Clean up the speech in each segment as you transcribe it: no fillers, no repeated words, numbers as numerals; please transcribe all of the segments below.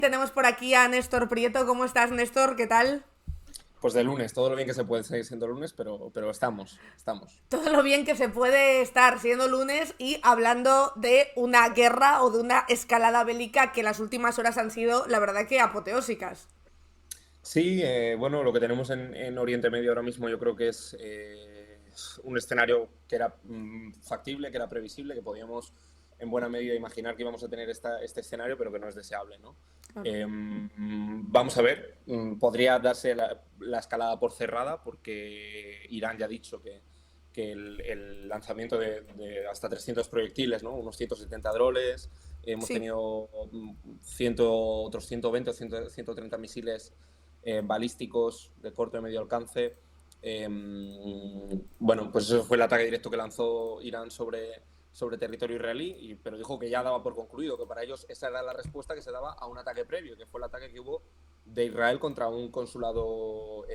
Tenemos por aquí a Néstor Prieto. ¿Cómo estás, Néstor? ¿Qué tal? Pues de lunes, todo lo bien que se puede seguir siendo lunes, pero estamos. Todo lo bien que se puede estar siendo lunes y hablando de una guerra o de una escalada bélica que las últimas horas han sido, la verdad, que apoteósicas. Sí, bueno, lo que tenemos en Oriente Medio ahora mismo yo creo que es un escenario que era factible, que era previsible, que podíamos en buena medida imaginar que íbamos a tener este escenario, pero que no es deseable, ¿no? Vamos a ver, podría darse la escalada por cerrada porque Irán ya ha dicho que el lanzamiento de hasta 300 proyectiles, ¿no? Unos 170 drones, hemos Sí. tenido otros 120 o 130 misiles balísticos de corto y medio alcance. Eh, bueno, pues eso fue el ataque directo que lanzó Irán sobre territorio israelí, pero dijo que ya daba por concluido, que para ellos esa era la respuesta que se daba a un ataque previo, que fue el ataque que hubo de Israel contra un consulado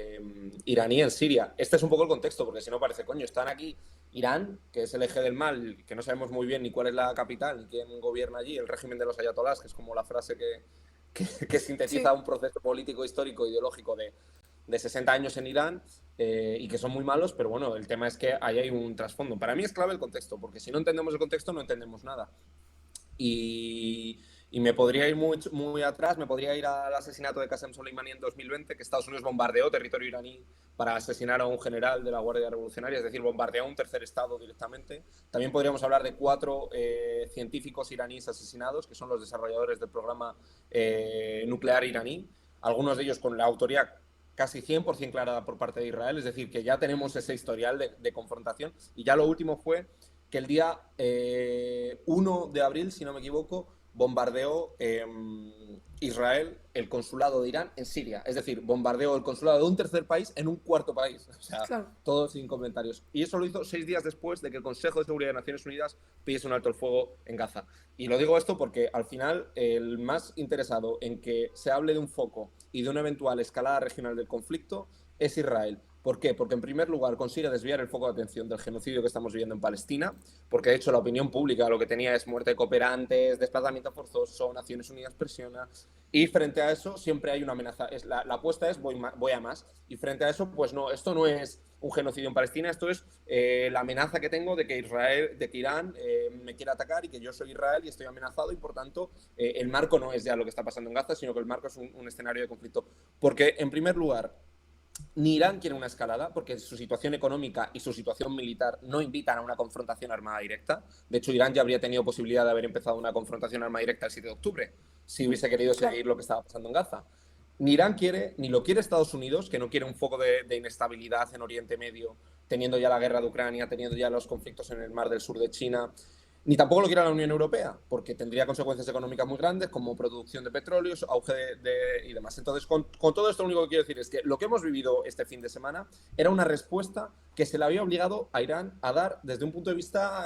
iraní en Siria. Este es un poco el contexto, porque si no parece, coño, están aquí Irán, que es el eje del mal, que no sabemos muy bien ni cuál es la capital, ni quién gobierna allí, el régimen de los ayatolás, que es como la frase que sintetiza Sí. un proceso político, histórico, ideológico de 60 años en Irán y que son muy malos, pero bueno, el tema es que ahí hay un trasfondo. Para mí es clave el contexto, porque si no entendemos el contexto no entendemos nada. Y me podría ir muy atrás, me podría ir al asesinato de Qasem Soleimani en 2020, que Estados Unidos bombardeó territorio iraní para asesinar a un general de la Guardia Revolucionaria, es decir, bombardeó a un tercer estado directamente. También podríamos hablar de 4 científicos iraníes asesinados, que son los desarrolladores del programa nuclear iraní, algunos de ellos con la autoría casi 100% clara por parte de Israel, es decir, que ya tenemos ese historial de confrontación. Y ya lo último fue que el día 1 de abril, si no me equivoco, bombardeó Israel el consulado de Irán en Siria. Es decir, bombardeó el consulado de un tercer país en un cuarto país. O sea, Claro. todo sin comentarios. Y eso lo hizo 6 días después de que el Consejo de Seguridad de Naciones Unidas pidiese un alto el fuego en Gaza. Y lo digo esto porque al final el más interesado en que se hable de un foco y de una eventual escalada regional del conflicto es Israel. ¿Por qué? Porque en primer lugar consigue desviar el foco de atención del genocidio que estamos viviendo en Palestina, porque de hecho la opinión pública lo que tenía es muerte de cooperantes, desplazamiento forzoso, Naciones Unidas presiona, y frente a eso siempre hay una amenaza. La apuesta es voy a más, y frente a eso, pues no, esto no es un genocidio en Palestina, esto es la amenaza que tengo de que Irán me quiera atacar y que yo soy Israel y estoy amenazado y por tanto el marco no es ya lo que está pasando en Gaza, sino que el marco es un escenario de conflicto. Porque en primer lugar, ni Irán quiere una escalada porque su situación económica y su situación militar no invitan a una confrontación armada directa. De hecho, Irán ya habría tenido posibilidad de haber empezado una confrontación armada directa el 7 de octubre si hubiese querido Claro. seguir lo que estaba pasando en Gaza. Ni Irán quiere, ni lo quiere Estados Unidos, que no quiere un foco de inestabilidad en Oriente Medio, teniendo ya la guerra de Ucrania, teniendo ya los conflictos en el mar del sur de China, ni tampoco lo quiere la Unión Europea, porque tendría consecuencias económicas muy grandes, como producción de petróleo, auge y demás. Entonces, con todo esto, lo único que quiero decir es que lo que hemos vivido este fin de semana era una respuesta que se le había obligado a Irán a dar desde un punto de vista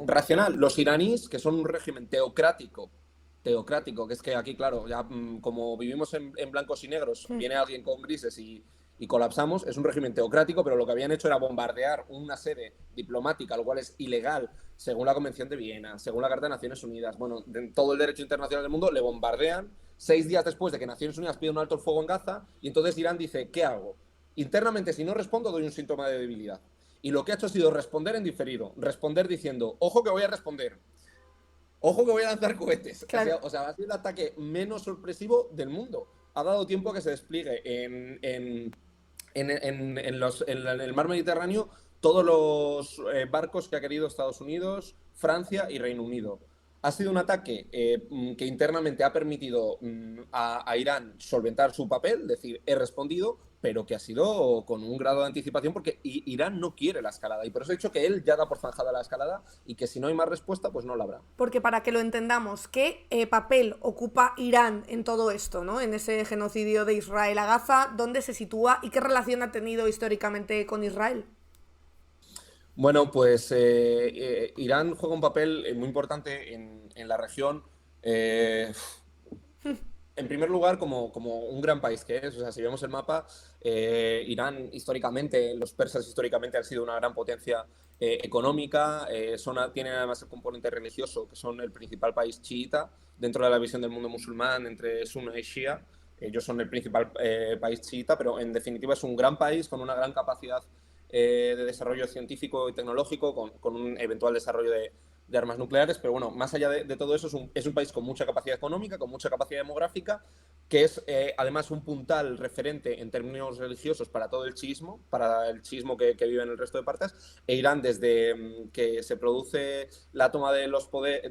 racional. Los iraníes, que son un régimen teocrático, que es que aquí, claro, ya como vivimos en blancos y negros, viene alguien con grises y colapsamos, es un régimen teocrático, pero lo que habían hecho era bombardear una sede diplomática, lo cual es ilegal según la Convención de Viena, según la Carta de Naciones Unidas, bueno, de todo el derecho internacional del mundo, le bombardean 6 días después de que Naciones Unidas pide un alto el fuego en Gaza, y entonces Irán dice, ¿qué hago? Internamente, si no respondo, doy un síntoma de debilidad. Y lo que ha hecho ha sido responder en diferido, responder diciendo, ojo que voy a responder, ojo que voy a lanzar cohetes. Claro. O sea, ha sido el ataque menos sorpresivo del mundo. Ha dado tiempo a que se despliegue en el mar Mediterráneo todos los barcos que ha querido Estados Unidos, Francia y Reino Unido. Ha sido un ataque que internamente ha permitido a Irán solventar su papel, decir, he respondido, pero que ha sido con un grado de anticipación porque Irán no quiere la escalada. Y por eso he dicho que él ya da por zanjada la escalada y que si no hay más respuesta, pues no la habrá. Porque para que lo entendamos, ¿qué papel ocupa Irán en todo esto, ¿no? En ese genocidio de Israel a Gaza? ¿Dónde se sitúa y qué relación ha tenido históricamente con Israel? Bueno, pues Irán juega un papel muy importante en la región. Eh, en primer lugar, como un gran país que es, o sea, si vemos el mapa, Irán históricamente, los persas históricamente han sido una gran potencia económica, tienen además el componente religioso, que son el principal país chiita dentro de la visión del mundo musulmán entre sunna y shia. Ellos son el principal país chiita, pero en definitiva es un gran país con una gran capacidad de desarrollo científico y tecnológico, con un eventual desarrollo de armas nucleares, pero bueno, más allá de todo eso, es un país con mucha capacidad económica, con mucha capacidad demográfica, que es además un puntal referente en términos religiosos para todo el chiismo, para el chiismo que vive en el resto de partes, e Irán, desde que se produce la toma de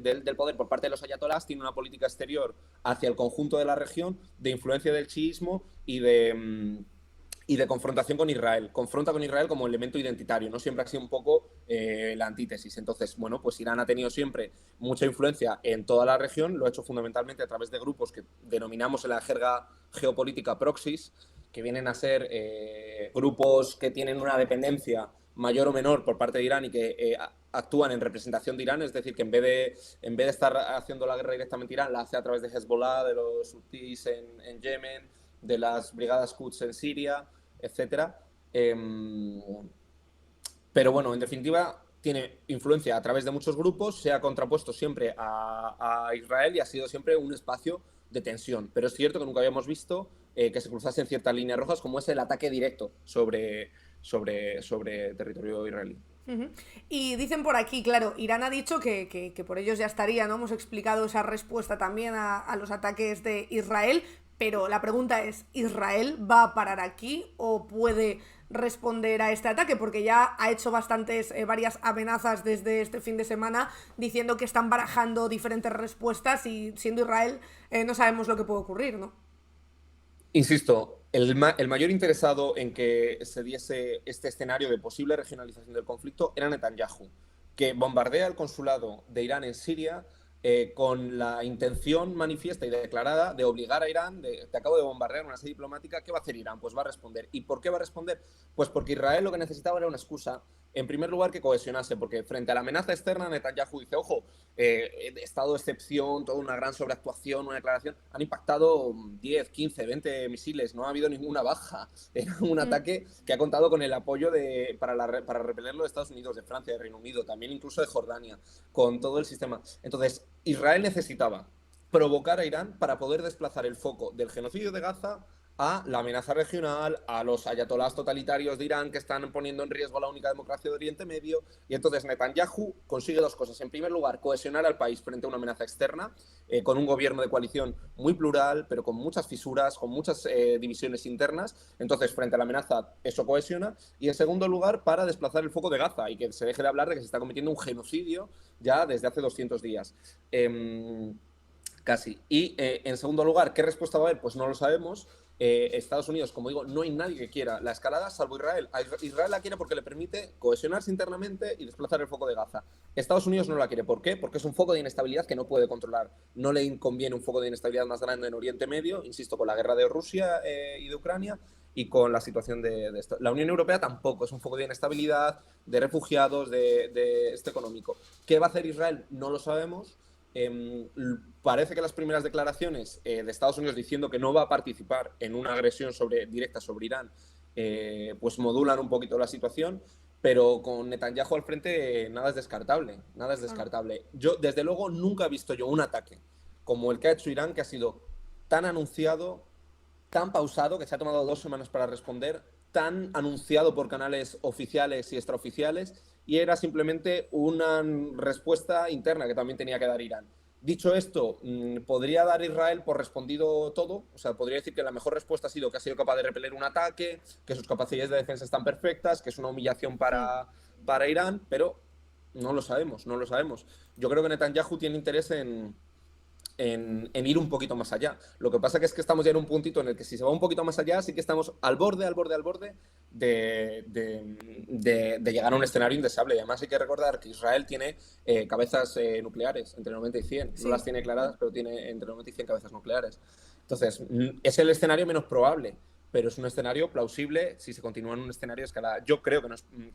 del poder por parte de los ayatolás, tiene una política exterior hacia el conjunto de la región de influencia del chiismo y de confrontación con Israel. Confronta con Israel como elemento identitario, ¿no? Siempre ha sido un poco la antítesis. Entonces, bueno, pues Irán ha tenido siempre mucha influencia en toda la región, lo ha hecho fundamentalmente a través de grupos que denominamos en la jerga geopolítica proxies, que vienen a ser grupos que tienen una dependencia mayor o menor por parte de Irán y que actúan en representación de Irán, es decir, que en vez de estar haciendo la guerra directamente Irán, la hace a través de Hezbollah, de los hutíes en Yemen, de las brigadas Quds en Siria, etcétera. Pero bueno, en definitiva, tiene influencia a través de muchos grupos, se ha contrapuesto siempre a Israel y ha sido siempre un espacio de tensión. Pero es cierto que nunca habíamos visto que se cruzasen ciertas líneas rojas, como es el ataque directo sobre territorio israelí. Y dicen por aquí, claro, Irán ha dicho que por ellos ya estaría, ¿no? Hemos explicado esa respuesta también a los ataques de Israel, pero la pregunta es, ¿Israel va a parar aquí o puede responder a este ataque? Porque ya ha hecho varias amenazas desde este fin de semana diciendo que están barajando diferentes respuestas y siendo Israel no sabemos lo que puede ocurrir, ¿no? Insisto, el mayor interesado en que se diese este escenario de posible regionalización del conflicto era Netanyahu, que bombardea el consulado de Irán en Siria con la intención manifiesta y declarada de obligar a Irán, te acabo de bombardear una sede diplomática, ¿qué va a hacer Irán? Pues va a responder. ¿Y por qué va a responder? Pues porque Israel lo que necesitaba era una excusa, en primer lugar, que cohesionase, porque frente a la amenaza externa, Netanyahu dice, ojo, estado de excepción, toda una gran sobreactuación, una declaración, han impactado 10, 15, 20 misiles, no ha habido ninguna baja. Era un ataque que ha contado con el apoyo para repelerlo de Estados Unidos, de Francia, de Reino Unido, también incluso de Jordania, con todo el sistema. Entonces, Israel necesitaba provocar a Irán para poder desplazar el foco del genocidio de Gaza a la amenaza regional, a los ayatolás totalitarios de Irán que están poniendo en riesgo la única democracia de Oriente Medio. Y entonces Netanyahu consigue dos cosas. En primer lugar, cohesionar al país frente a una amenaza externa, con un gobierno de coalición muy plural, pero con muchas fisuras, con muchas divisiones internas. Entonces, frente a la amenaza, eso cohesiona. Y en segundo lugar, para desplazar el foco de Gaza y que se deje de hablar de que se está cometiendo un genocidio ya desde hace 200 días. Casi. Y en segundo lugar, ¿qué respuesta va a haber? Pues no lo sabemos. Estados Unidos, como digo, no hay nadie que quiera la escalada salvo Israel. Israel la quiere porque le permite cohesionarse internamente y desplazar el foco de Gaza. Estados Unidos no la quiere. ¿Por qué? Porque es un foco de inestabilidad que no puede controlar. No le conviene un foco de inestabilidad más grande en Oriente Medio, insisto, con la guerra de Rusia y de Ucrania y con la situación de esto. La Unión Europea tampoco, es un foco de inestabilidad, de refugiados, de esto económico. ¿Qué va a hacer Israel? No lo sabemos. Parece que las primeras declaraciones de Estados Unidos diciendo que no va a participar en una agresión directa sobre Irán, pues modulan un poquito la situación, pero con Netanyahu al frente nada es descartable, nada es descartable. Yo, desde luego, nunca he visto yo un ataque como el que ha hecho Irán, que ha sido tan anunciado, tan pausado, que se ha tomado 2 semanas para responder, tan anunciado por canales oficiales y extraoficiales, y era simplemente una respuesta interna que también tenía que dar Irán. Dicho esto, podría dar Israel por respondido todo, o sea, podría decir que la mejor respuesta ha sido que ha sido capaz de repeler un ataque, que sus capacidades de defensa están perfectas, que es una humillación para Irán, pero no lo sabemos, no lo sabemos. Yo creo que Netanyahu tiene interés en ir un poquito más allá. Lo que pasa que es que estamos ya en un puntito en el que si se va un poquito más allá, sí que estamos al borde de llegar a un escenario indeseable. Y además hay que recordar que Israel tiene cabezas nucleares, entre 90 y 100. Sí. No las tiene declaradas, pero tiene entre 90 y 100 cabezas nucleares. Entonces, es el escenario menos probable. pero es un escenario plausible si se continúa en un escenario de escalada. Yo creo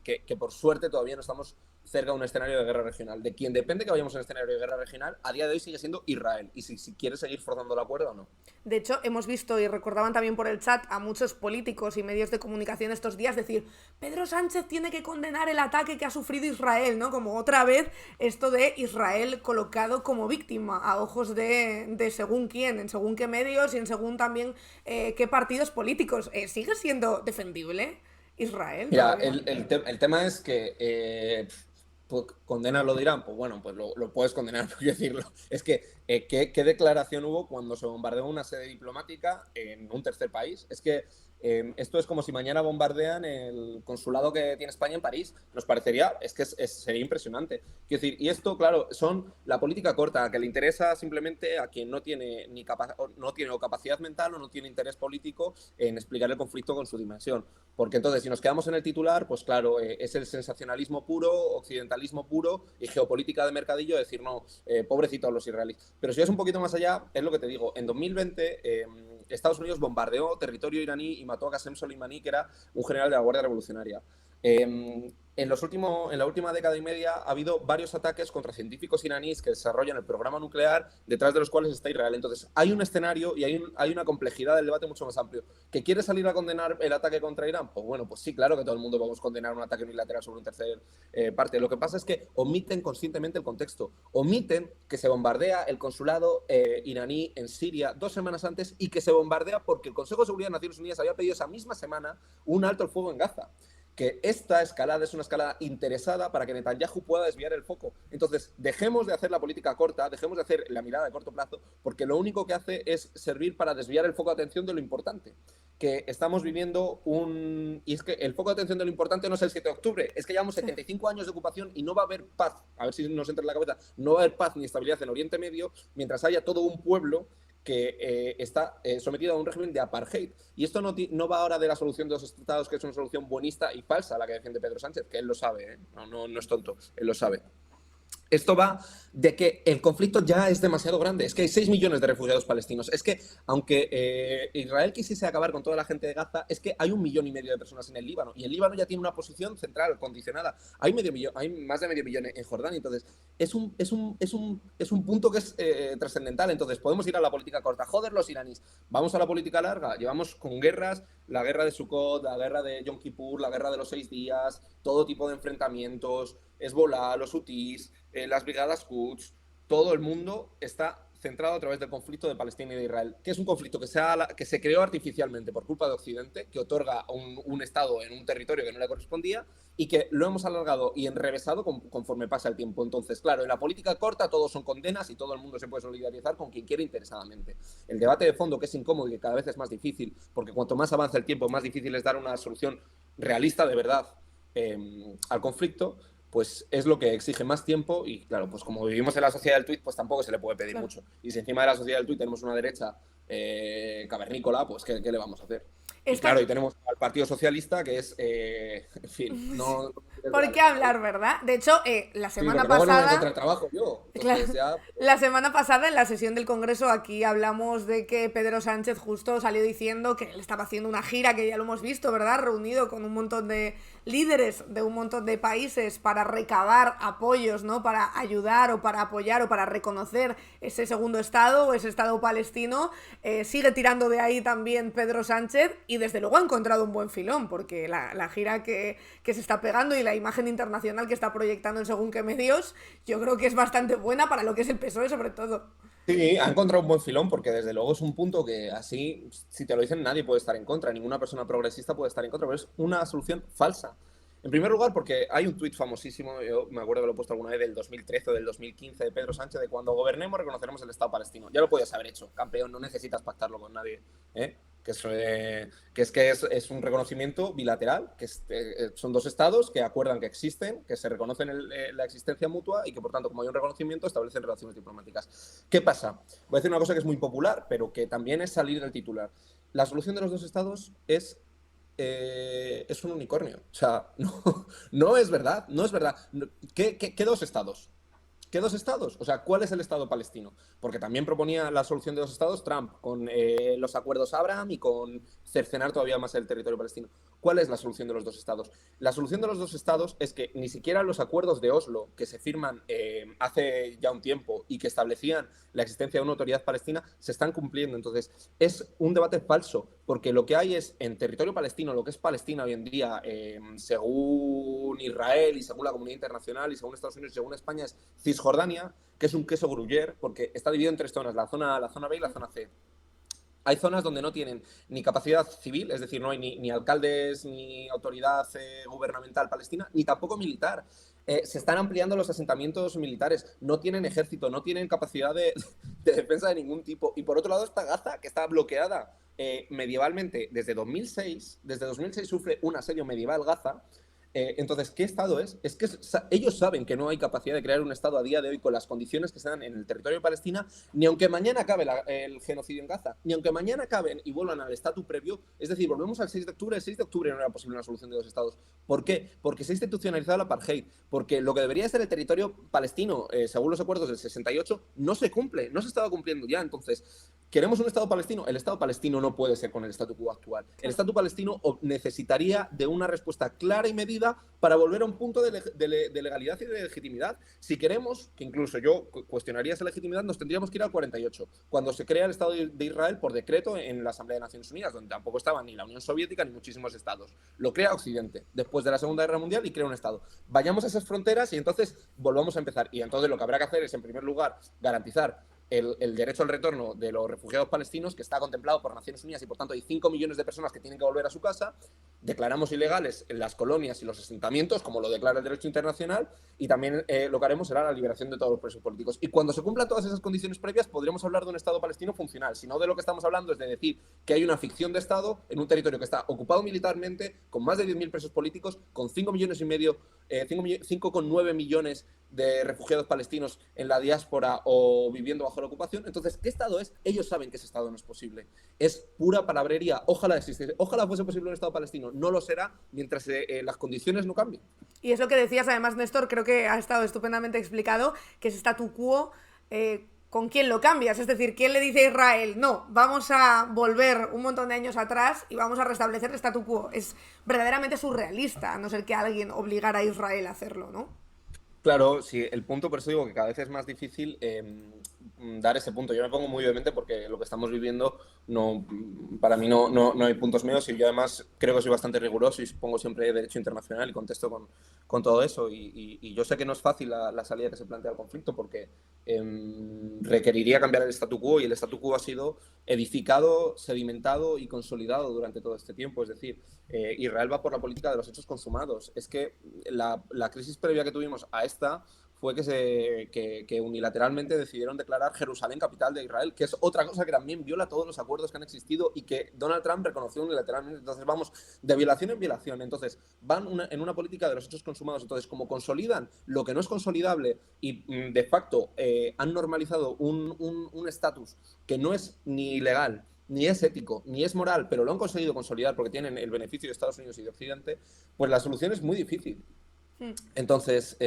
que por suerte todavía no estamos cerca de un escenario de guerra regional. De quien depende que vayamos a un escenario de guerra regional, a día de hoy sigue siendo Israel. Y si quiere seguir forzando la cuerda o no. De hecho, hemos visto y recordaban también por el chat a muchos políticos y medios de comunicación estos días decir: Pedro Sánchez tiene que condenar el ataque que ha sufrido Israel, ¿no? Como otra vez esto de Israel colocado como víctima a ojos de según quién, en según qué medios y en según también qué partidos políticos. ¿Sigue siendo defendible Israel Mira, todavía? el tema es que pues, condénalo dirán, pues bueno, pues lo puedes condenar, por decirlo. Es que, ¿qué declaración hubo cuando se bombardeó una sede diplomática en un tercer país? Es que esto es como si mañana bombardean el consulado que tiene España en París. Nos parecería, sería impresionante. Quiero decir, y esto, claro, son la política corta, que le interesa simplemente a quien no tiene no tiene o capacidad mental o no tiene interés político en explicar el conflicto con su dimensión. Porque entonces, si nos quedamos en el titular, pues claro, es el sensacionalismo puro, occidentalismo puro y geopolítica de mercadillo decir, no, pobrecitos los israelíes. Pero si es un poquito más allá, es lo que te digo. En 2020, Estados Unidos bombardeó territorio iraní y mató a Qasem Soleimani, que era un general de la Guardia Revolucionaria. En la última década y media ha habido varios ataques contra científicos iraníes que desarrollan el programa nuclear, detrás de los cuales está Israel. Entonces, hay un escenario y hay una complejidad del debate mucho más amplio. ¿Que quiere salir a condenar el ataque contra Irán? Pues bueno, pues sí, claro que todo el mundo vamos a condenar un ataque unilateral sobre un tercer parte. Lo que pasa es que omiten conscientemente el contexto. Omiten que se bombardea el consulado iraní en Siria 2 semanas antes y que se bombardea porque el Consejo de Seguridad de Naciones Unidas había pedido esa misma semana un alto el fuego en Gaza. Que esta escalada es una escalada interesada para que Netanyahu pueda desviar el foco. Entonces, dejemos de hacer la política corta, dejemos de hacer la mirada de corto plazo, porque lo único que hace es servir para desviar el foco de atención de lo importante. Que estamos viviendo Y es que el foco de atención de lo importante no es el 7 de octubre, es que llevamos 75 años de ocupación y no va a haber paz, a ver si nos entra en la cabeza, no va a haber paz ni estabilidad en Oriente Medio mientras haya todo un pueblo que está sometido a un régimen de apartheid. Y esto no va ahora de la solución de los estados, que es una solución buenista y falsa, la que defiende Pedro Sánchez, que él lo sabe, ¿eh? No es tonto, él lo sabe. Esto va de que el conflicto ya es demasiado grande. Es que hay 6 millones de refugiados palestinos. Es que, aunque Israel quisiese acabar con toda la gente de Gaza, es que hay 1,5 millones de personas en el Líbano. Y el Líbano ya tiene una posición central, condicionada. Hay más de 500,000 en Jordania. Entonces, es un punto que es trascendental. Entonces, podemos ir a la política corta. Joder, los iraníes. Vamos a la política larga. Llevamos con guerras, la guerra de Sukkot, la guerra de Yom Kippur, la guerra de los 6 días, todo tipo de enfrentamientos, Hezbollah, los hutíes, las brigadas Quds, todo el mundo está centrado a través del conflicto de Palestina y de Israel, que es un conflicto que se creó artificialmente por culpa de Occidente, que otorga un Estado en un territorio que no le correspondía y que lo hemos alargado y enrevesado conforme pasa el tiempo. Entonces, claro, en la política corta todos son condenas y todo el mundo se puede solidarizar con quien quiere interesadamente. El debate de fondo, que es incómodo y que cada vez es más difícil, porque cuanto más avanza el tiempo, más difícil es dar una solución realista de verdad al conflicto, pues es lo que exige más tiempo y claro, pues como vivimos en la sociedad del tuit, pues tampoco se le puede pedir mucho. Y si encima de la sociedad del tuit tenemos una derecha cavernícola, pues ¿qué le vamos a hacer? Y claro, y tenemos al Partido Socialista, que es, en fin, no... ¿Por qué hablar, verdad? De hecho, la Sí, semana porque luego no voy a pasada... encontrar trabajo yo. Entonces, Claro. ya, La semana pasada, en la sesión del Congreso, aquí hablamos de que Pedro Sánchez justo salió diciendo que él estaba haciendo una gira, que ya lo hemos visto, ¿verdad? Reunido con un montón de líderes de un montón de países para recabar apoyos, ¿no? Para ayudar o para apoyar o para reconocer ese segundo Estado o ese Estado palestino. Sigue tirando de ahí también Pedro Sánchez y desde luego ha encontrado un buen filón, porque la gira que se está pegando y la imagen internacional que está proyectando en según qué medios, yo creo que es bastante buena para lo que es el PSOE sobre todo. sí, ha encontrado un buen filón porque desde luego es un punto que así, si te lo dicen, nadie puede estar en contra, ninguna persona progresista puede estar en contra, pero es una solución falsa. En primer lugar, porque hay un tuit famosísimo, yo me acuerdo que lo he puesto alguna vez del 2013 o del 2015 de Pedro Sánchez, de cuando gobernemos reconoceremos el Estado palestino. Ya lo podías haber hecho, campeón, no necesitas pactarlo con nadie. ¿Eh? Es un reconocimiento bilateral, son 2 estados que acuerdan que existen, que se reconocen la existencia mutua y que, por tanto, como hay un reconocimiento, establecen relaciones diplomáticas. ¿Qué pasa? Voy a decir una cosa que es muy popular, pero que también es salir del titular. La solución de los 2 estados es un unicornio. O sea, no es verdad, no es verdad. ¿Qué 2 estados? ¿qué dos estados? O sea, ¿cuál es el estado palestino? Porque también proponía la solución de dos estados Trump, con los acuerdos Abraham y con cercenar todavía más el territorio palestino. ¿Cuál es la solución de los dos estados? La solución de los dos estados es que ni siquiera los acuerdos de Oslo, que se firman hace ya un tiempo y que establecían la existencia de una autoridad palestina, se están cumpliendo. Entonces, es un debate falso, porque lo que hay es, en territorio palestino, lo que es Palestina hoy en día, según Israel y según la comunidad internacional y según Estados Unidos y según España, es Cisjordania, que es un queso gruyère, porque está dividido en tres zonas, la zona B y la zona C. Hay zonas donde no tienen ni capacidad civil, es decir, no hay ni alcaldes ni autoridad gubernamental palestina, ni tampoco militar. Se están ampliando los asentamientos militares, no tienen ejército, no tienen capacidad de defensa de ningún tipo. Y por otro lado está Gaza, que está bloqueada medievalmente desde 2006. Desde 2006 sufre un asedio medieval Gaza. Entonces, ¿qué Estado es? Es que ellos saben que no hay capacidad de crear un Estado a día de hoy con las condiciones que se dan en el territorio de Palestina, ni aunque mañana acabe el genocidio en Gaza, ni aunque mañana acaben y vuelvan al estatus previo. Es decir, volvemos al 6 de octubre. El 6 de octubre no era posible una solución de dos Estados. ¿Por qué? Porque se ha institucionalizado el apartheid. Porque lo que debería ser el territorio palestino, según los acuerdos del 68, no se cumple, no se estaba cumpliendo ya. Entonces, ¿queremos un Estado palestino? El Estado palestino no puede ser con el statu quo actual. El Estado palestino necesitaría de una respuesta clara y medida para volver a un punto de legalidad y de legitimidad. Si queremos, que incluso yo cuestionaría esa legitimidad, nos tendríamos que ir al 48, cuando se crea el Estado de Israel por decreto en la Asamblea de Naciones Unidas, donde tampoco estaba ni la Unión Soviética ni muchísimos estados. Lo crea Occidente, después de la Segunda Guerra Mundial, y crea un Estado. Vayamos a esas fronteras y entonces volvamos a empezar. Y entonces lo que habrá que hacer es, en primer lugar, garantizar el derecho al retorno de los refugiados palestinos, que está contemplado por Naciones Unidas, y por tanto hay 5 millones de personas que tienen que volver a su casa. Declaramos ilegales en las colonias y los asentamientos, como lo declara el derecho internacional, y también lo que haremos será la liberación de todos los presos políticos. Y cuando se cumplan todas esas condiciones previas, podremos hablar de un Estado palestino funcional. Si no, de lo que estamos hablando es de decir que hay una ficción de Estado en un territorio que está ocupado militarmente, con más de 10.000 presos políticos, con 5 millones y medio, 5,9 millones de refugiados palestinos en la diáspora o viviendo bajo la ocupación. Entonces, ¿qué Estado es? Ellos saben que ese Estado no es posible. Es pura palabrería. Ojalá existiese, ojalá fuese posible un Estado palestino. No lo será mientras las condiciones no cambien. Y eso que decías, además, Néstor, creo que ha estado estupendamente explicado, que ese statu quo, ¿con quién lo cambias? Es decir, ¿quién le dice a Israel, no, vamos a volver un montón de años atrás y vamos a restablecer el statu quo? Es verdaderamente surrealista, a no ser que alguien obligara a Israel a hacerlo, ¿no? Claro, sí, el punto, por eso digo que cada vez es más difícil dar ese punto. Yo me pongo muy obviamente porque lo que estamos viviendo, no, para mí no hay puntos medios, y yo además creo que soy bastante riguroso y pongo siempre derecho internacional y contesto con todo eso. Y yo sé que no es fácil la salida que se plantea al conflicto, porque requeriría cambiar el statu quo, y el statu quo ha sido edificado, sedimentado y consolidado durante todo este tiempo. Es decir, Israel va por la política de los hechos consumados. Es que la crisis previa que tuvimos a esta fue que unilateralmente decidieron declarar Jerusalén capital de Israel, que es otra cosa que también viola todos los acuerdos que han existido y que Donald Trump reconoció unilateralmente. Entonces vamos de violación en violación. Entonces van en una política de los hechos consumados. Entonces, como consolidan lo que no es consolidable y de facto han normalizado un estatus que no es ni legal, ni es ético, ni es moral, pero lo han conseguido consolidar porque tienen el beneficio de Estados Unidos y de Occidente, pues la solución es muy difícil. Entonces,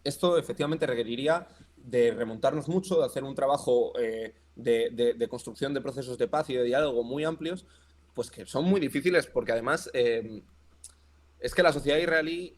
esto efectivamente requeriría de remontarnos mucho, de hacer un trabajo de construcción de procesos de paz y de diálogo muy amplios, pues que son muy difíciles, porque además es que la sociedad israelí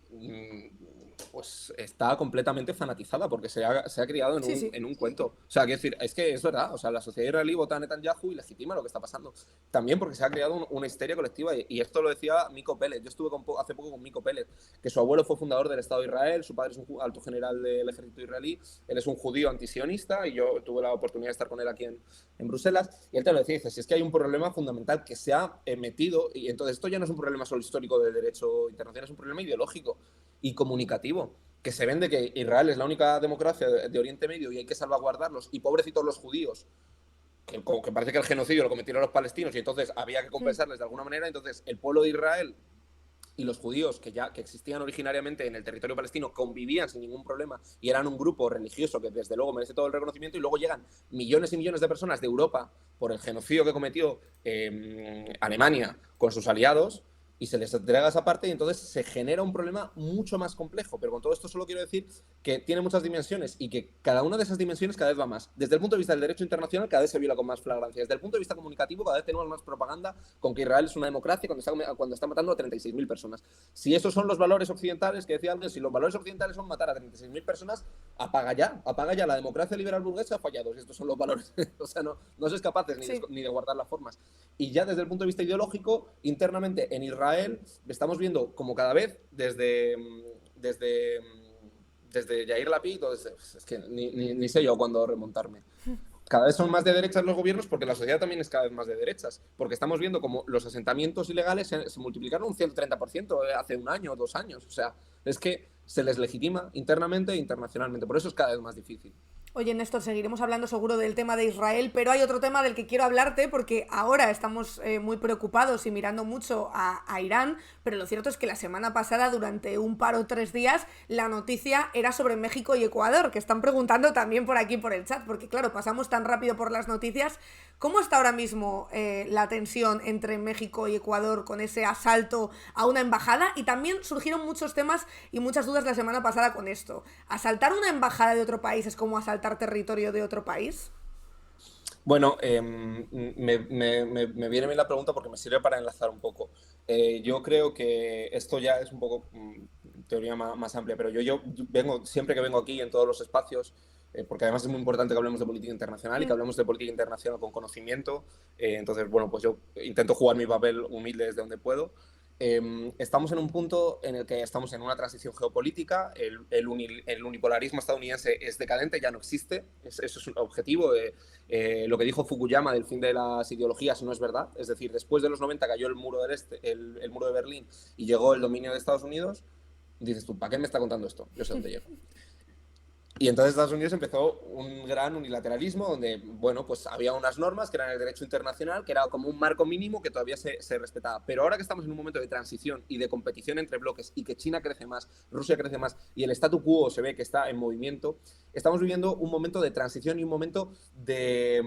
pues está completamente fanatizada, porque se ha criado en un cuento. O sea, quiero decir, es que es verdad. O sea, la sociedad israelí vota a Netanyahu y legitima lo que está pasando. También porque se ha creado una histeria colectiva. Y esto lo decía Miko Peled. Yo estuve hace poco con Miko Peled, que su abuelo fue fundador del Estado de Israel, su padre es un alto general del ejército israelí, él es un judío antisionista, y yo tuve la oportunidad de estar con él aquí en Bruselas, y él te lo decía, dice, si es que hay un problema fundamental que se ha metido, y entonces esto ya no es un problema solo histórico del derecho internacional, es un problema ideológico y comunicativo, que se vende que Israel es la única democracia de Oriente Medio y hay que salvaguardarlos, y pobrecitos los judíos, que parece que el genocidio lo cometieron los palestinos y entonces había que compensarles de alguna manera. Entonces el pueblo de Israel y los judíos que existían originariamente en el territorio palestino convivían sin ningún problema y eran un grupo religioso que desde luego merece todo el reconocimiento, y luego llegan millones y millones de personas de Europa por el genocidio que cometió Alemania con sus aliados, y se les entrega esa parte y entonces se genera un problema mucho más complejo. Pero con todo esto solo quiero decir que tiene muchas dimensiones y que cada una de esas dimensiones cada vez va más. Desde el punto de vista del derecho internacional cada vez se viola con más flagrancia. Desde el punto de vista comunicativo cada vez tenemos más propaganda con que Israel es una democracia cuando está matando a 36.000 personas. Si esos son los valores occidentales, que decía antes, si los valores occidentales son matar a 36.000 personas, apaga ya. La democracia liberal burguesa ha fallado. Si estos son los valores, o sea, no sois capaces ni de guardar las formas. Y ya desde el punto de vista ideológico, internamente en Israel estamos viendo como cada vez desde Yair Lapid, es que ni sé yo cuándo remontarme. Cada vez son más de derechas los gobiernos porque la sociedad también es cada vez más de derechas. Porque estamos viendo como los asentamientos ilegales se multiplicaron un 130% hace un año o 2 años. O sea, es que se les legitima internamente e internacionalmente. Por eso es cada vez más difícil. Oye, Néstor, seguiremos hablando seguro del tema de Israel, pero hay otro tema del que quiero hablarte porque ahora estamos muy preocupados y mirando mucho a Irán, pero lo cierto es que la semana pasada, durante un par o 3 días, la noticia era sobre México y Ecuador, que están preguntando también por aquí por el chat, porque claro, pasamos tan rápido por las noticias. ¿Cómo está ahora mismo la tensión entre México y Ecuador con ese asalto a una embajada? Y también surgieron muchos temas y muchas dudas la semana pasada con esto. ¿Asaltar una embajada de otro país es como asaltar territorio de otro país? Bueno, me viene bien la pregunta porque me sirve para enlazar un poco. Yo creo que esto ya es un poco teoría más amplia, pero yo siempre que vengo aquí en todos los espacios, porque además es muy importante que hablemos de política internacional y que hablemos de política internacional con conocimiento. Entonces, bueno, pues yo intento jugar mi papel humilde desde donde puedo. Estamos en un punto en el que estamos en una transición geopolítica, el unipolarismo estadounidense es decadente, ya no existe, eso es un objetivo. Lo que dijo Fukuyama del fin de las ideologías no es verdad, es decir, después de los 90 cayó el muro del este, el muro de Berlín y llegó el dominio de Estados Unidos, dices tú, ¿para qué me está contando esto? Yo sé dónde llego. Y entonces Estados Unidos empezó un gran unilateralismo donde, bueno, pues había unas normas que eran el derecho internacional, que era como un marco mínimo que todavía se respetaba. Pero ahora que estamos en un momento de transición y de competición entre bloques y que China crece más, Rusia crece más y el statu quo se ve que está en movimiento, estamos viviendo un momento de transición y un momento de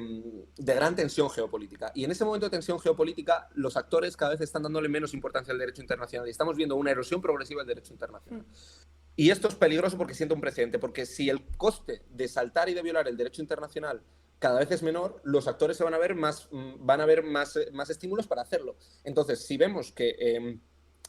gran tensión geopolítica. Y en ese momento de tensión geopolítica, los actores cada vez están dándole menos importancia al derecho internacional y estamos viendo una erosión progresiva del derecho internacional. Y esto es peligroso porque sienta un precedente, porque si el coste de saltar y de violar el derecho internacional cada vez es menor, los actores se van a ver más estímulos para hacerlo. Entonces, si vemos que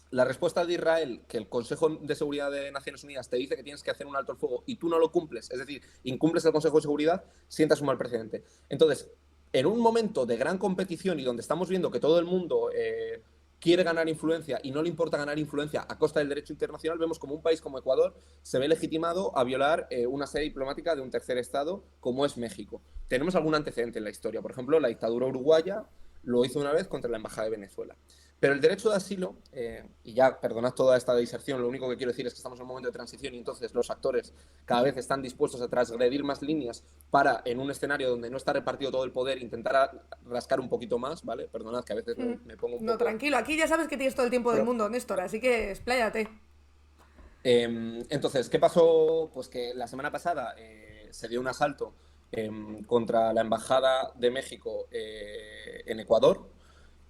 la respuesta de Israel, que el Consejo de Seguridad de Naciones Unidas te dice que tienes que hacer un alto el fuego y tú no lo cumples, es decir, incumples el Consejo de Seguridad, sientas un mal precedente. Entonces, en un momento de gran competición y donde estamos viendo que todo el mundo quiere ganar influencia y no le importa ganar influencia a costa del derecho internacional, vemos como un país como Ecuador se ve legitimado a violar una sede diplomática de un tercer estado como es México. Tenemos algún antecedente en la historia. Por ejemplo, la dictadura uruguaya lo hizo una vez contra la Embajada de Venezuela. Pero el derecho de asilo, y ya perdonad toda esta diserción, lo único que quiero decir es que estamos en un momento de transición y entonces los actores cada vez están dispuestos a transgredir más líneas para, en un escenario donde no está repartido todo el poder, intentar rascar un poquito más, ¿vale? Perdonad que a veces me pongo un poco... No, tranquilo, aquí ya sabes que tienes todo el tiempo del mundo, Néstor, así que expláyate. Entonces, ¿qué pasó? Pues que la semana pasada se dio un asalto contra la Embajada de México en Ecuador.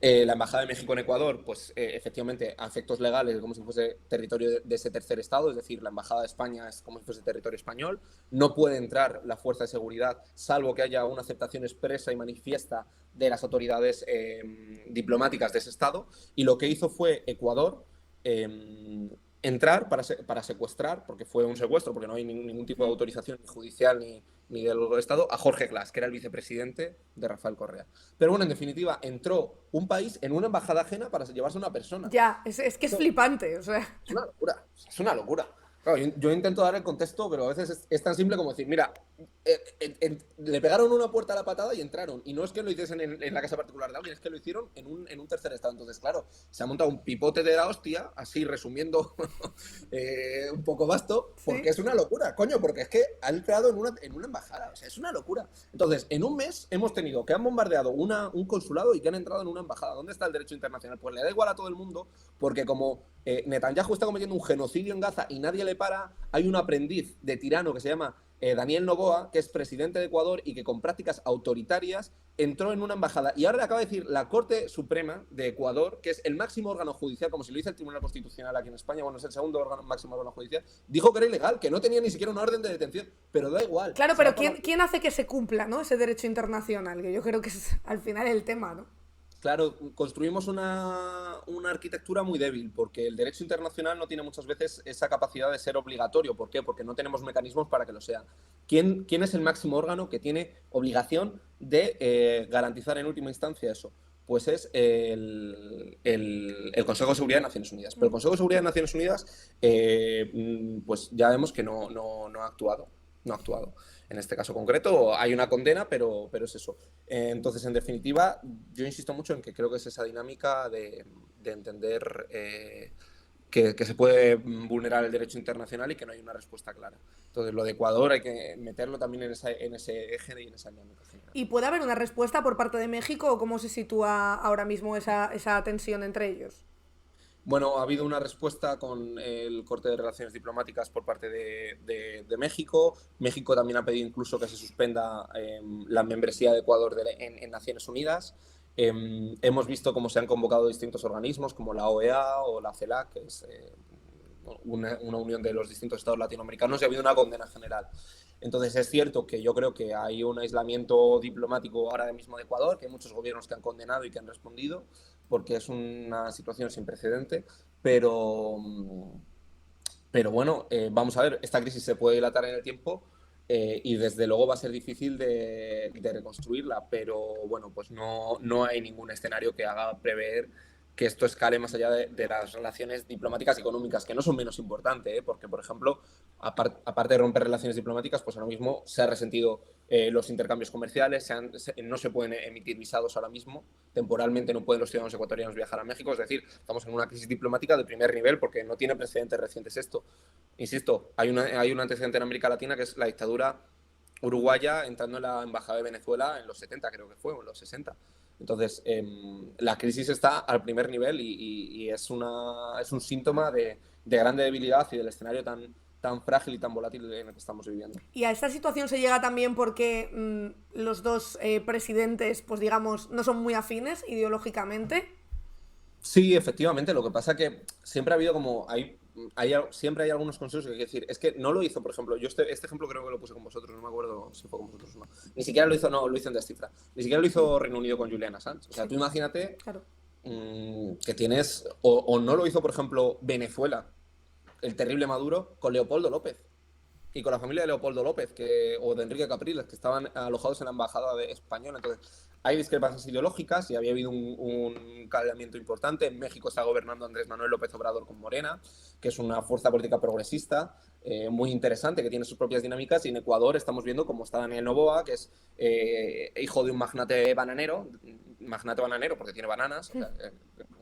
La Embajada de México en Ecuador, pues efectivamente, a efectos legales, como si fuese territorio de ese tercer estado, es decir, la Embajada de España es como si fuese territorio español. No puede entrar la fuerza de seguridad, salvo que haya una aceptación expresa y manifiesta de las autoridades diplomáticas de ese estado. Y lo que hizo fue Ecuador entrar para secuestrar, porque fue un secuestro, porque no hay ningún tipo de autorización judicial ni del Estado, a Jorge Glass, que era el vicepresidente de Rafael Correa. Pero bueno, en definitiva, entró un país en una embajada ajena para llevarse a una persona. Ya, es que es flipante, o sea. Es una locura, es una locura. Claro, yo intento dar el contexto, pero a veces es tan simple como decir, mira, le pegaron una puerta a la patada y entraron. Y no es que lo hiciesen en la casa particular de alguien, es que lo hicieron en un tercer estado. Entonces, claro, se ha montado un pipote de la hostia, así resumiendo un poco vasto, porque ¿sí? Es una locura, coño, porque es que han entrado en una embajada, o sea, es una locura. Entonces, en un mes hemos tenido que han bombardeado un consulado y que han entrado en una embajada. ¿Dónde está el derecho internacional? Pues le da igual a todo el mundo, porque como Netanyahu está cometiendo un genocidio en Gaza y nadie le para, hay un aprendiz de tirano que se llama Daniel Noboa, que es presidente de Ecuador y que con prácticas autoritarias entró en una embajada. Y ahora le acaba de decir la Corte Suprema de Ecuador, que es el máximo órgano judicial, como si lo dice el Tribunal Constitucional aquí en España, bueno, es el segundo máximo órgano judicial, dijo que era ilegal, que no tenía ni siquiera una orden de detención, pero da igual. Claro, pero ¿quién hace que se cumpla, ¿no?, ese derecho internacional? Que yo creo que es al final el tema, ¿no? Claro, construimos una arquitectura muy débil, porque el derecho internacional no tiene muchas veces esa capacidad de ser obligatorio. ¿Por qué? Porque no tenemos mecanismos para que lo sea. ¿Quién es el máximo órgano que tiene obligación de garantizar en última instancia eso? Pues es el Consejo de Seguridad de Naciones Unidas. Pero el Consejo de Seguridad de Naciones Unidas, pues ya vemos que no ha actuado. No ha actuado. En este caso concreto hay una condena, pero es eso. Entonces, en definitiva, yo insisto mucho en que creo que es esa dinámica de entender que se puede vulnerar el derecho internacional y que no hay una respuesta clara. Entonces, lo de Ecuador hay que meterlo también en ese eje y en esa dinámica general. ¿Y puede haber una respuesta por parte de México o cómo se sitúa ahora mismo esa tensión entre ellos? Bueno, ha habido una respuesta con el corte de relaciones diplomáticas por parte de México. México también ha pedido incluso que se suspenda la membresía de Ecuador en Naciones Unidas. Hemos visto cómo se han convocado distintos organismos como la OEA o la CELAC, que es una unión de los distintos estados latinoamericanos, y ha habido una condena general. Entonces es cierto que yo creo que hay un aislamiento diplomático ahora mismo de Ecuador, que hay muchos gobiernos que han condenado y que han respondido, porque es una situación sin precedente, pero bueno, vamos a ver, esta crisis se puede dilatar en el tiempo y desde luego va a ser difícil de reconstruirla, pero bueno, pues no hay ningún escenario que haga prever que esto escale más allá de las relaciones diplomáticas y económicas, que no son menos importantes, porque, por ejemplo, aparte de romper relaciones diplomáticas, pues ahora mismo se ha resentido los intercambios comerciales, no se pueden emitir visados ahora mismo, temporalmente no pueden los ciudadanos ecuatorianos viajar a México, es decir, estamos en una crisis diplomática de primer nivel porque no tiene precedentes recientes esto. Insisto, hay un antecedente en América Latina que es la dictadura uruguaya entrando en la embajada de Venezuela en los 70, creo que fue, o en los 60. Entonces, la crisis está al primer nivel y es un síntoma de grande debilidad y del escenario tan frágil y tan volátil en el que estamos viviendo. Y a esta situación se llega también porque los dos presidentes, pues digamos, no son muy afines ideológicamente. Sí, efectivamente. Lo que pasa que siempre ha habido siempre hay algunos consensos que hay que decir. Es que no lo hizo, por ejemplo, yo este ejemplo creo que lo puse con vosotros, no me acuerdo si fue con vosotros o no. Ni siquiera lo hizo, no, lo hizo en Descifra. Ni siquiera lo hizo Reino Unido con Julian Assange. O sea, tú imagínate Claro. Que tienes, o no lo hizo, por ejemplo, Venezuela, el terrible Maduro, con Leopoldo López. Y con la familia de Leopoldo López o de Enrique Capriles, que estaban alojados en la embajada española. Entonces, hay discrepancias ideológicas y había habido un caldeamiento importante. En México está gobernando Andrés Manuel López Obrador con Morena, que es una fuerza política progresista muy interesante, que tiene sus propias dinámicas. Y en Ecuador estamos viendo cómo está Daniel Noboa, que es hijo de un magnate bananero porque tiene bananas, o sea,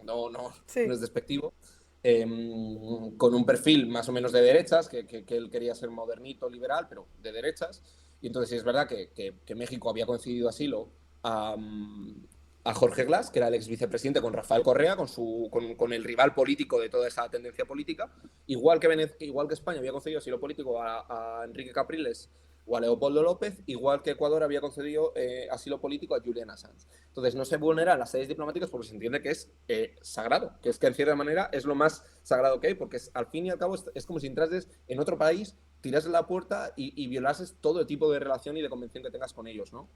no es despectivo. Con un perfil más o menos de derechas, que él quería ser modernito, liberal, pero de derechas. Y entonces sí es verdad que México había concedido asilo a Jorge Glass, que era el ex vicepresidente, con Rafael Correa, con el rival político de toda esa tendencia política, igual que España había concedido asilo político a Enrique Capriles o a Leopoldo López, igual que Ecuador había concedido asilo político a Julian Assange. Entonces no se vulneran las leyes diplomáticas porque se entiende que es sagrado, que es que en cierta manera es lo más sagrado que hay, porque al fin y al cabo es como si entrases en otro país, tirases la puerta y violases todo el tipo de relación y de convención que tengas con ellos, ¿no?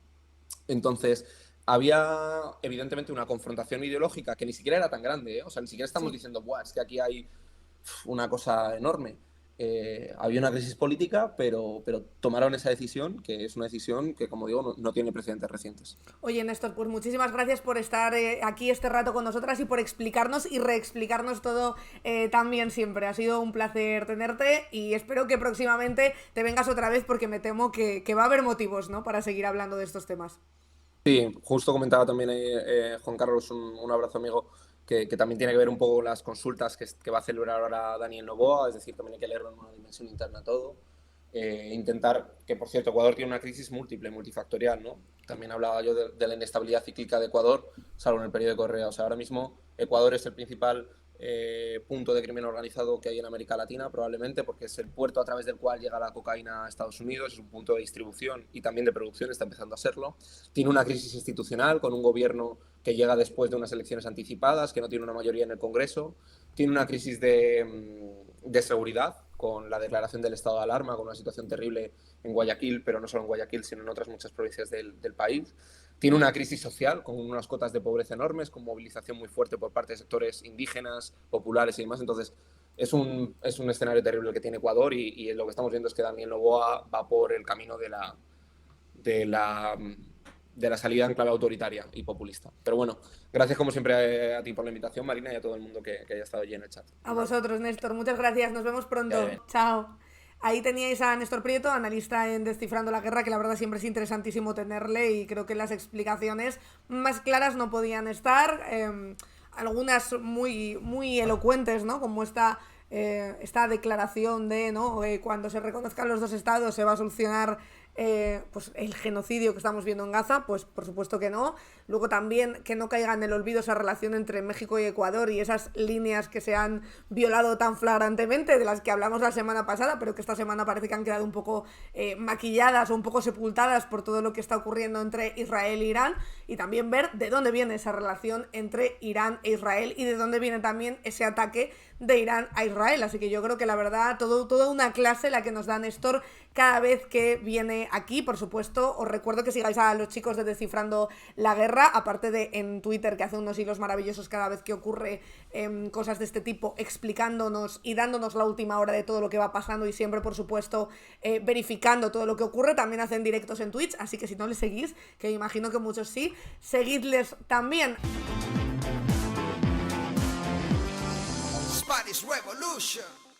Entonces, había evidentemente una confrontación ideológica que ni siquiera era tan grande, ¿eh? O sea, ni siquiera estamos diciendo, ¡buah! Es que aquí hay una cosa enorme. Había una crisis política, pero tomaron esa decisión, que es una decisión que, como digo, no tiene precedentes recientes. Oye, Néstor, pues muchísimas gracias por estar aquí este rato con nosotras y por explicarnos y reexplicarnos todo también siempre. Ha sido un placer tenerte y espero que próximamente te vengas otra vez porque me temo que va a haber motivos, ¿no?, para seguir hablando de estos temas. Sí, justo comentaba también Juan Carlos, un abrazo amigo, que también tiene que ver un poco con las consultas que va a celebrar ahora Daniel Noboa, es decir, también hay que leerlo en una dimensión interna todo. Intentar, que por cierto, Ecuador tiene una crisis múltiple, multifactorial, ¿no? También hablaba yo de la inestabilidad cíclica de Ecuador, salvo en el periodo de Correa. O sea, ahora mismo Ecuador es el principal punto de crimen organizado que hay en América Latina, probablemente, porque es el puerto a través del cual llega la cocaína a Estados Unidos, es un punto de distribución y también de producción, está empezando a serlo. Tiene una crisis institucional con un gobierno que llega después de unas elecciones anticipadas, que no tiene una mayoría en el Congreso. Tiene una crisis de seguridad, con la declaración del estado de alarma, con una situación terrible en Guayaquil, pero no solo en Guayaquil, sino en otras muchas provincias del país. Tiene una crisis social con unas cotas de pobreza enormes, con movilización muy fuerte por parte de sectores indígenas, populares y demás. Entonces, es un escenario terrible el que tiene Ecuador y lo que estamos viendo es que Daniel Noboa va por el camino de la salida en clave autoritaria y populista. Pero bueno, gracias como siempre a ti por la invitación, Marina, y a todo el mundo que haya estado allí en el chat. A vosotros, Néstor, muchas gracias, nos vemos pronto. Chao. Ahí teníais a Néstor Prieto, analista en Descifrando la Guerra, que la verdad siempre es interesantísimo tenerle y creo que las explicaciones más claras no podían estar. Algunas muy, muy elocuentes, ¿no? Como esta declaración de, ¿no? Cuando se reconozcan los dos estados se va a solucionar pues el genocidio que estamos viendo en Gaza, pues por supuesto que no. Luego también que no caiga en el olvido esa relación entre México y Ecuador y esas líneas que se han violado tan flagrantemente, de las que hablamos la semana pasada, pero que esta semana parece que han quedado un poco maquilladas o un poco sepultadas por todo lo que está ocurriendo entre Israel e Irán, y también ver de dónde viene esa relación entre Irán e Israel y de dónde viene también ese ataque de Irán a Israel. Así que yo creo que la verdad, toda una clase la que nos da Néstor cada vez que viene aquí. Por supuesto, os recuerdo que sigáis a los chicos de Descifrando la Guerra, aparte de en Twitter, que hace unos hilos maravillosos cada vez que ocurre cosas de este tipo, explicándonos y dándonos la última hora de todo lo que va pasando y siempre, por supuesto, verificando todo lo que ocurre. También hacen directos en Twitch, así que si no les seguís, que me imagino que muchos sí, seguidles también. Spanish Revolution.